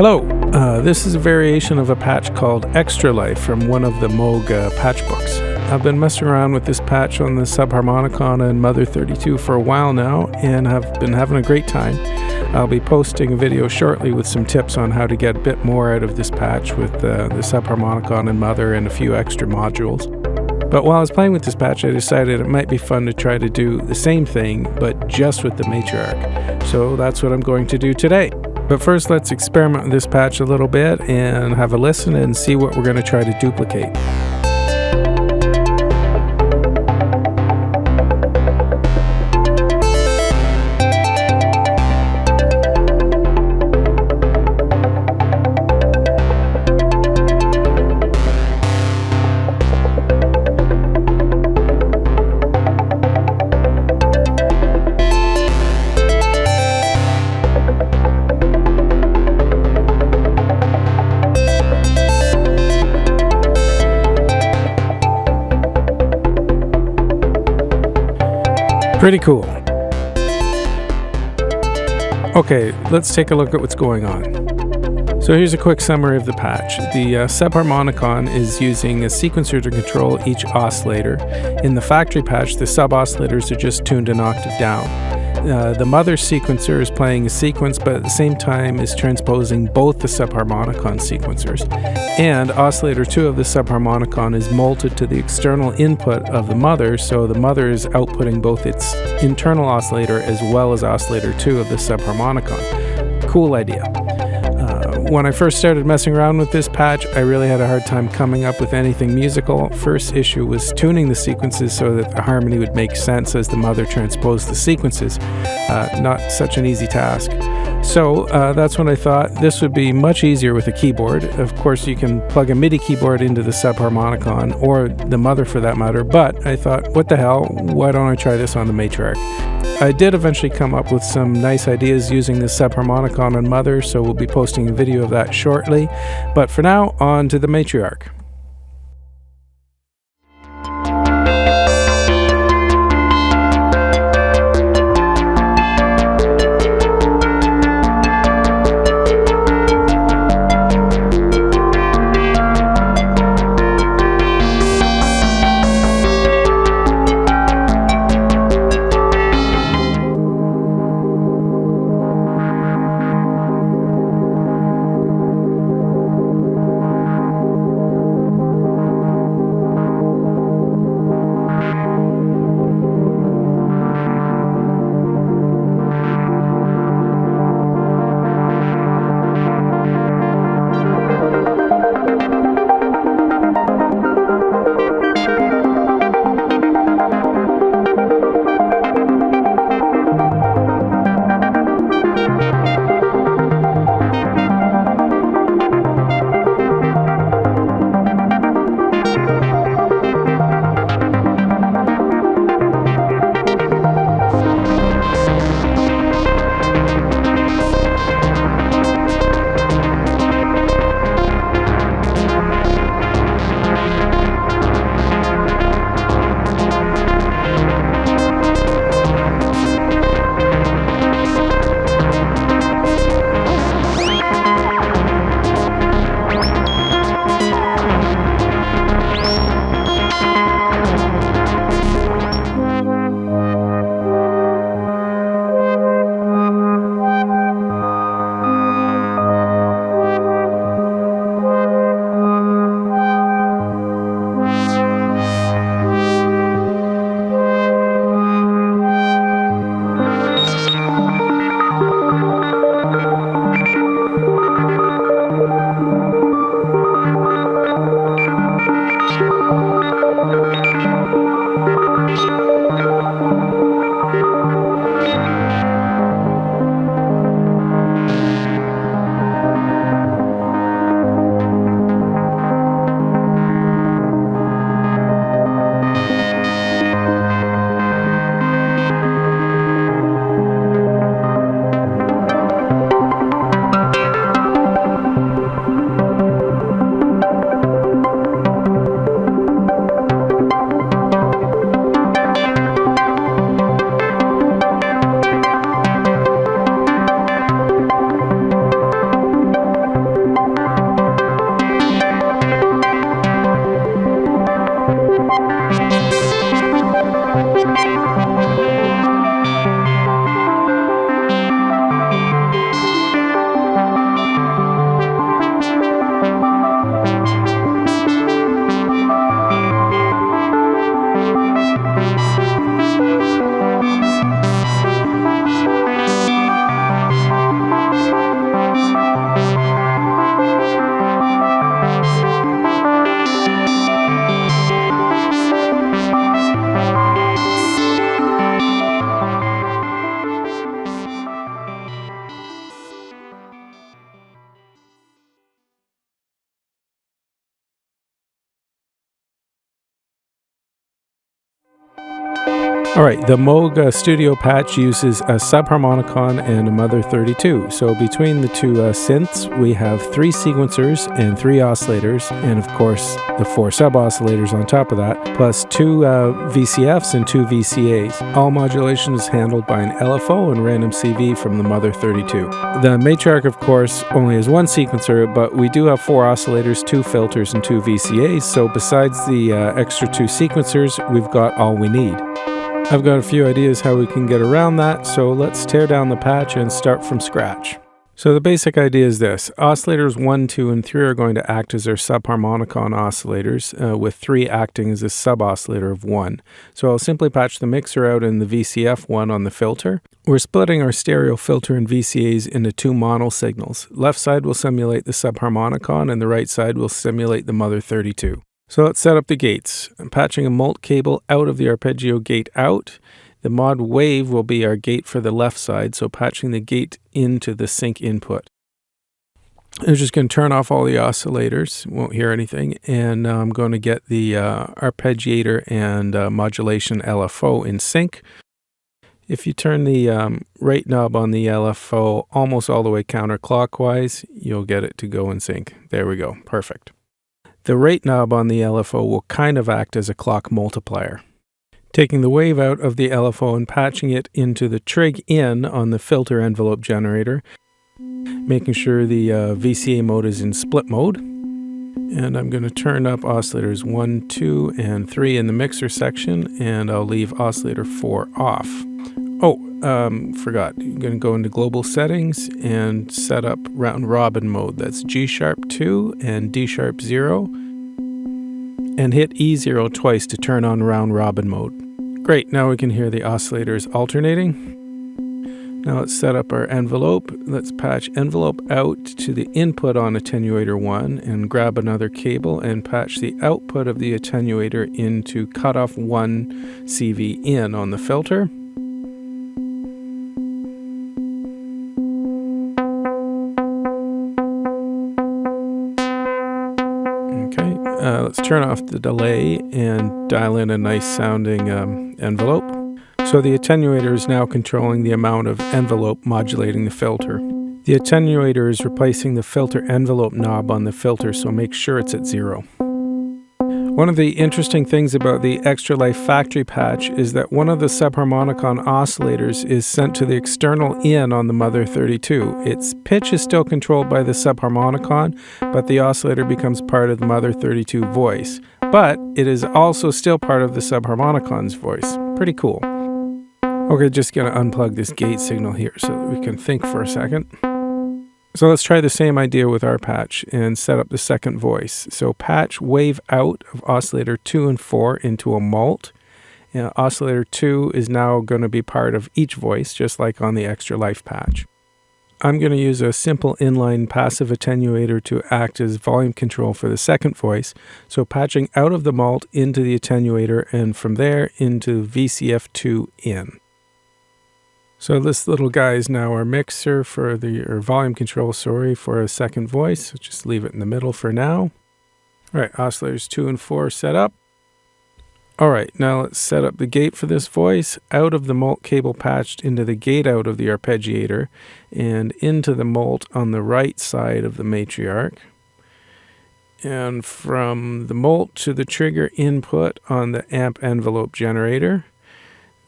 Hello, this is a variation of a patch called Extra Life from one of the Moog patch books. I've been messing around with this patch on the Subharmonicon and Mother-32 for a while now, and have been having a great time. I'll be posting a video shortly with some tips on how to get a bit more out of this patch with the Subharmonicon and Mother and a few extra modules. But while I was playing with this patch, I decided it might be fun to try to do the same thing, but just with the Matriarch. So that's what I'm going to do today. But first, let's experiment with this patch a little bit and have a listen and see what we're going to try to duplicate. Pretty cool. Okay, let's take a look at what's going on. So here's a quick summary of the patch. The Subharmonicon is using a sequencer to control each oscillator. In the factory patch, the sub-oscillators are just tuned an octave down. The Mother sequencer is playing a sequence, but at the same time is transposing both the Subharmonicon sequencers. And oscillator 2 of the Subharmonicon is multed to the external input of the Mother, so the Mother is outputting both its internal oscillator as well as oscillator 2 of the Subharmonicon. Cool idea. When I first started messing around with this patch, I really had a hard time coming up with anything musical. First issue was tuning the sequences so that the harmony would make sense as the Mother transposed the sequences. Not such an easy task. So that's when I thought this would be much easier with a keyboard. Of course, you can plug a MIDI keyboard into the Subharmonicon, or the Mother for that matter, but I thought, what the hell, why don't I try this on the Matriarch? I did eventually come up with some nice ideas using the Subharmonicon and Mother, so we'll be posting a video of that shortly. But for now, on to the Matriarch. Alright, the Moog Studio patch uses a Subharmonicon and a Mother-32. So between the two synths, we have 3 sequencers and 3 oscillators, and of course the 4 sub-oscillators on top of that, plus 2 VCFs and 2 VCAs. All modulation is handled by an LFO and random CV from the Mother-32. The Matriarch, of course, only has 1 sequencer, but we do have 4 oscillators, 2 filters, and 2 VCAs, so besides the extra 2 sequencers, we've got all we need. I've got a few ideas how we can get around that, so let's tear down the patch and start from scratch. So the basic idea is this. Oscillators 1, 2, and 3 are going to act as our subharmonicon oscillators, with 3 acting as a sub-oscillator of 1. So I'll simply patch the mixer out in the VCF1 on the filter. We're splitting our stereo filter and VCAs into 2 mono signals. Left side will simulate the subharmonicon and the right side will simulate the Mother-32. So let's set up the gates. I'm patching a Mult cable out of the arpeggio gate out. The mod wave will be our gate for the left side, so patching the gate into the sync input. I'm just going to turn off all the oscillators, won't hear anything, and I'm going to get the arpeggiator and modulation LFO in sync. If you turn the rate knob on the LFO almost all the way counterclockwise, you'll get it to go in sync. There we go, perfect. The rate knob on the LFO will kind of act as a clock multiplier. Taking the wave out of the LFO and patching it into the trig in on the filter envelope generator, making sure the VCA mode is in split mode. And I'm going to turn up oscillators 1, 2, and 3 in the mixer section, and I'll leave oscillator 4 off. Forgot. I'm going to go into global settings and set up round robin mode. That's G-sharp 2 and D-sharp 0. And hit E0 twice to turn on round robin mode. Great, now we can hear the oscillators alternating. Now let's set up our envelope. Let's patch envelope out to the input on attenuator 1 and grab another cable and patch the output of the attenuator into cutoff 1 CV in on the filter. Let's turn off the delay and dial in a nice sounding envelope. So the attenuator is now controlling the amount of envelope modulating the filter. The attenuator is replacing the filter envelope knob on the filter, so make sure it's at 0. One of the interesting things about the Extra Life factory patch is that one of the subharmonicon oscillators is sent to the external in on the Mother-32. Its pitch is still controlled by the subharmonicon, but the oscillator becomes part of the Mother-32 voice. But it is also still part of the subharmonicon's voice. Pretty cool. Okay, just gonna unplug this gate signal here so that we can think for a second. So let's try the same idea with our patch and set up the second voice. So patch wave out of oscillator 2 and 4 into a Mult. Oscillator 2 is now going to be part of each voice, just like on the Extra Life patch. I'm going to use a simple inline passive attenuator to act as volume control for the second voice. So patching out of the Mult into the attenuator and from there into VCF2 in. So this little guy is now our mixer for or volume control, for a second voice. So just leave it in the middle for now. All right, oscillators 2 and 4 set up. All right, now let's set up the gate for this voice. Out of the Mult cable patched into the gate out of the arpeggiator and into the Mult on the right side of the Matriarch. And from the Mult to the trigger input on the amp envelope generator.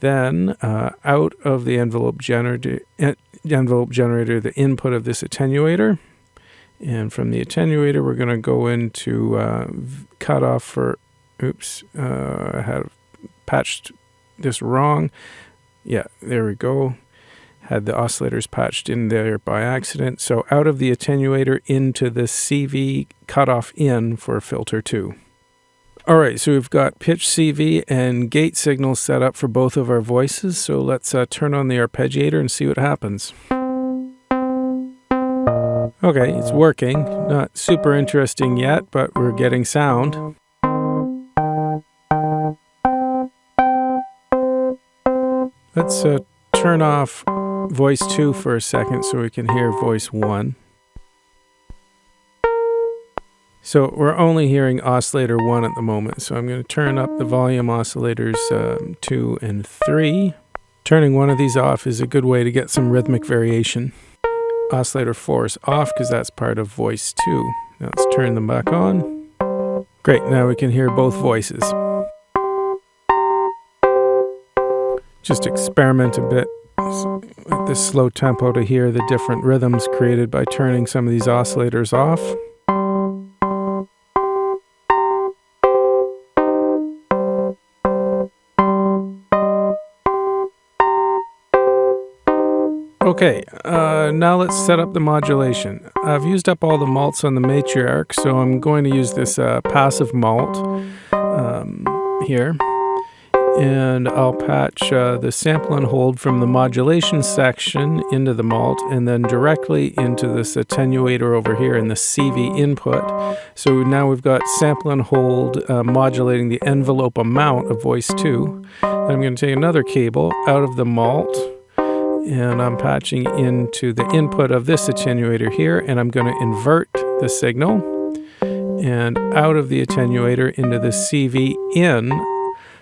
Then out of the envelope generator, the input of this attenuator. And from the attenuator, we're going to go into cutoff for, I had patched this wrong. Yeah, there we go. Had the oscillators patched in there by accident. So out of the attenuator into the CV cutoff in for filter 2. All right, so we've got pitch CV and gate signals set up for both of our voices. So let's turn on the arpeggiator and see what happens. Okay, it's working. Not super interesting yet, but we're getting sound. Let's turn off voice 2 for a second so we can hear voice 1. So we're only hearing oscillator 1 at the moment, so I'm going to turn up the volume oscillators 2 and 3. Turning one of these off is a good way to get some rhythmic variation. Oscillator 4 is off because that's part of voice 2. Now let's turn them back on. Great, now we can hear both voices. Just experiment a bit with this slow tempo to hear the different rhythms created by turning some of these oscillators off. Okay, now let's set up the modulation. I've used up all the mults on the Matriarch, so I'm going to use this passive mult here. And I'll patch the sample and hold from the modulation section into the mult and then directly into this attenuator over here in the CV input. So now we've got sample and hold modulating the envelope amount of voice 2. Then I'm going to take another cable out of the mult and I'm patching into the input of this attenuator here, and I'm going to invert the signal and out of the attenuator into the CV in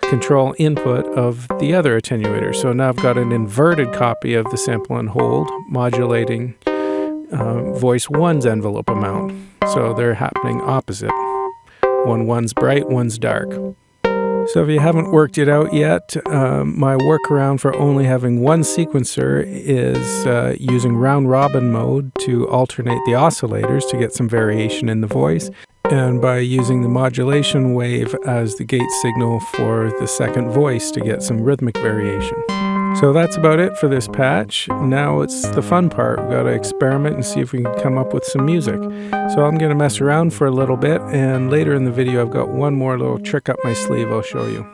control input of the other attenuator. So now I've got an inverted copy of the sample and hold modulating voice 1's envelope amount. So they're happening opposite. One's bright, one's dark. So if you haven't worked it out yet, my workaround for only having one sequencer is using round robin mode to alternate the oscillators to get some variation in the voice, and by using the modulation wave as the gate signal for the second voice to get some rhythmic variation. So that's about it for this patch. Now it's the fun part. We've got to experiment and see if we can come up with some music. So I'm going to mess around for a little bit, and later in the video I've got one more little trick up my sleeve I'll show you.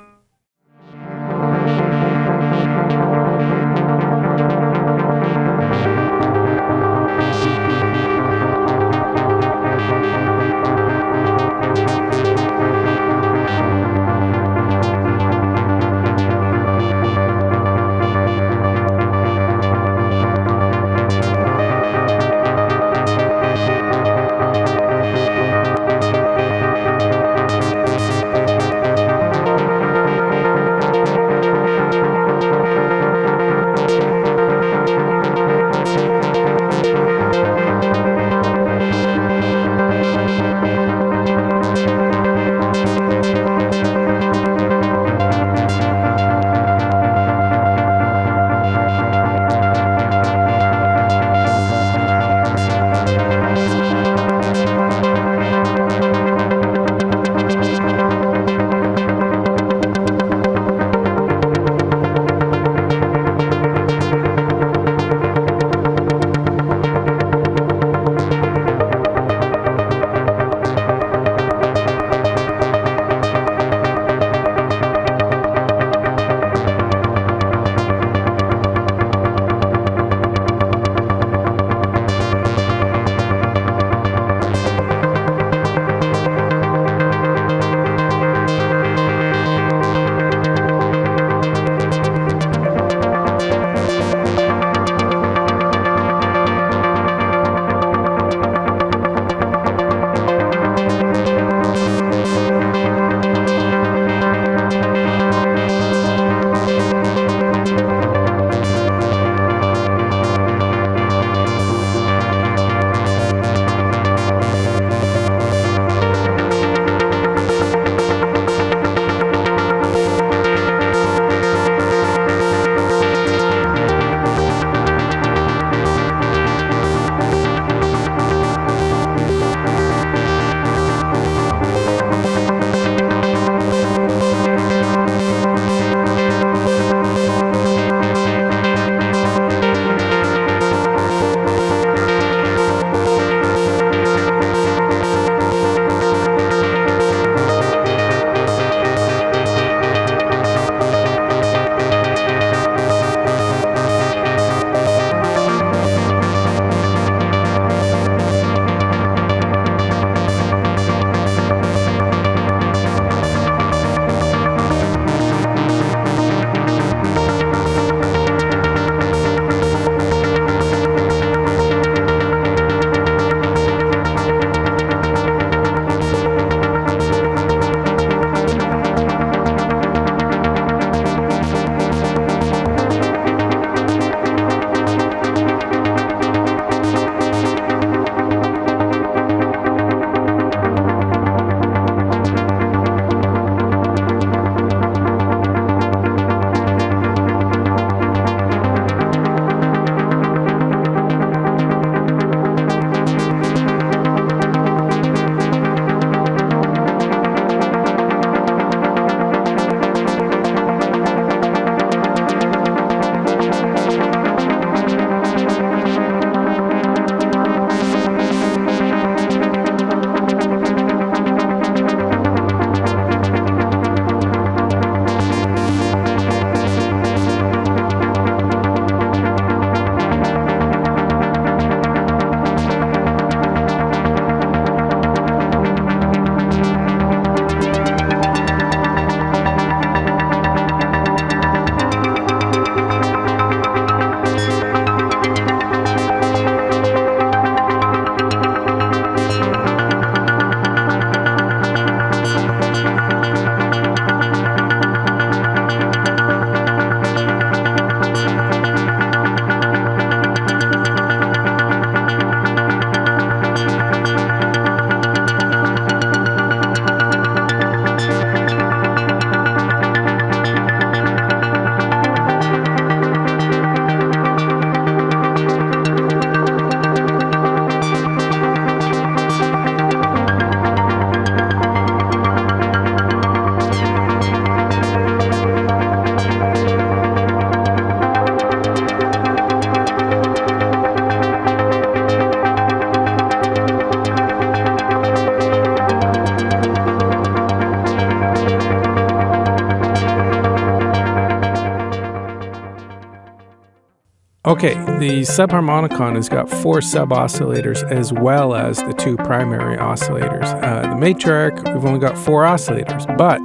Okay, the Subharmonicon has got 4 sub-oscillators as well as the 2 primary oscillators. The Matriarch, we've only got 4 oscillators, but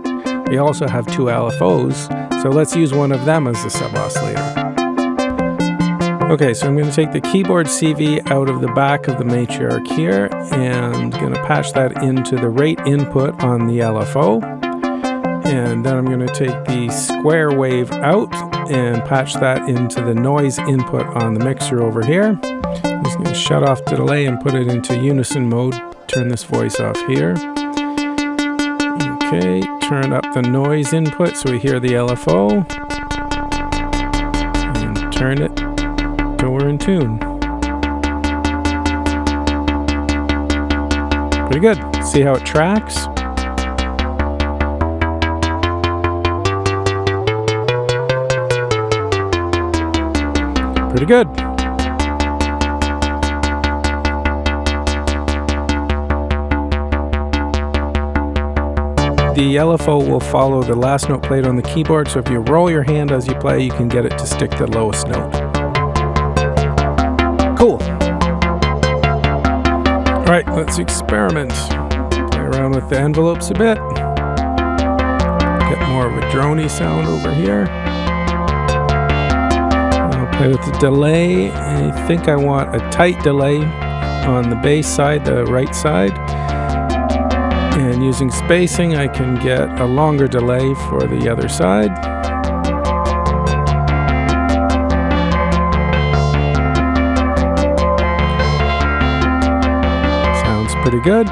we also have 2 LFOs, so let's use one of them as the sub-oscillator. Okay, so I'm going to take the keyboard CV out of the back of the Matriarch here, and going to patch that into the rate input on the LFO. And then I'm going to take the square wave out and patch that into the noise input on the mixer over here. I'm just going to shut off the delay and put it into unison mode. Turn this voice off here. Okay, turn up the noise input so we hear the LFO. And turn it till we're in tune. Pretty good. See how it tracks? Pretty good. The LFO will follow the last note played on the keyboard, so if you roll your hand as you play, you can get it to stick the lowest note. Cool. Alright, let's experiment. Play around with the envelopes a bit. Get more of a droney sound over here. Play with the delay. I think I want a tight delay on the bass side, the right side. And using spacing, I can get a longer delay for the other side. Sounds pretty good.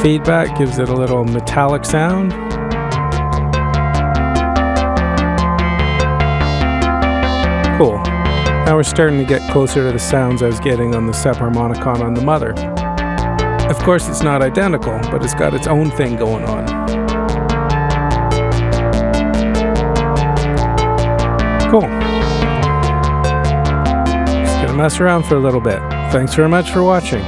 Feedback gives it a little metallic sound. Cool. Now we're starting to get closer to the sounds I was getting on the Subharmonicon on the Mother. Of course, it's not identical, but it's got its own thing going on. Cool. Just gonna mess around for a little bit. Thanks very much for watching.